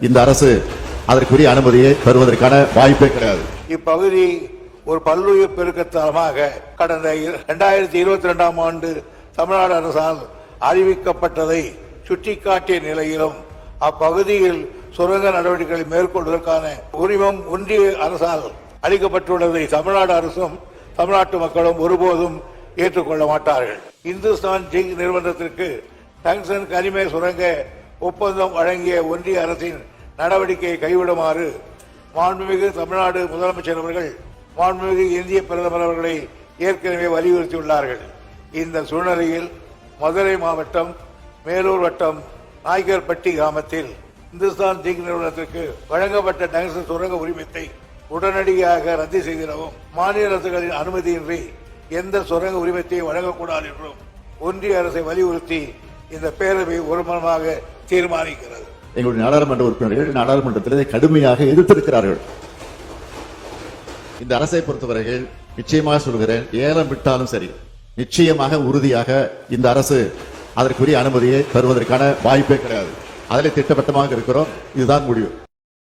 இந்த அரசு அதற்குரிய அனுமதியை பெறுவதற்கான வாய்ப்பே கிடையாது. இப்பகுதி ஒரு பல்லுயிர் பெருக்கத்தலமாக கடந்த 2022ஆம் ஆண்டு தமிழ்நாடு அரசால் அறிவிக்கப்பட்டதை சுட்டிக்காட்டிய நிலையிலும் அப்பகுதியில் சுரங்க நடவடிக்கைகளை மேற்கொள்வதற்கான உரிமம் ஒன்றிய அரசால் அளிக்கப்பட்டுள்ளதை தமிழ்நாடு அரசும் தமிழ்நாட்டு மக்களும் ஒருபோதும் ஏற்றுக்கொள்ள மாட்டார்கள். இந்துஸ்தான் ஜிங்க் நிறுவனத்திற்கு டங்ஸ்டன் கனிம சுரங்க ஒப்பந்தம் வழங்கிய ஒன்றிய அரசின் நடவடிக்கையை கைவிடுமாறு மாண்புமிகு தமிழ்நாடு முதலமைச்சர் அவர்கள் மாண்புமிகு இந்திய பிரதமர் அவர்களை ஏற்கனவே வலியுறுத்தியுள்ளார்கள். இந்த சூழ்நிலையில் மதுரை மாவட்டம் மேலூர் வட்டம் நாய்க்கர்பட்டி கிராமத்தில் இந்துஸ்தான் ஜிங்க் நிறுவனத்திற்கு வழங்கப்பட்ட டங்ஸ்டன் சுரங்க உரிமத்தை உடனடியாக ரத்து செய்திடவும் மாநில அரசுகளின் அனுமதியின்றி எந்த சுரங்க உரிமத்தையும் வழங்கக்கூடாது என்றும் ஒன்றிய அரசை வலியுறுத்தி இந்த பேரவை ஒருமனமாக தீர்மானிக்கிறது. எங்களுடைய நாடாளுமன்ற உறுப்பினர்கள் நாடாளுமன்றத்தில் கடுமையாக எதிர்த்திருக்கிறார்கள். இந்த அரசை பொறுத்தவரையில் நிச்சயமாக சொல்கிறேன், ஏலம் விட்டாலும் சரி, நிச்சயமாக உறுதியாக இந்த அரசு அதற்குரிய அனுமதியை பெறுவதற்கான வாய்ப்பே கிடையாது. அதில் திட்டவட்டமாக இருக்கிறோம். இதுதான் முடிவு.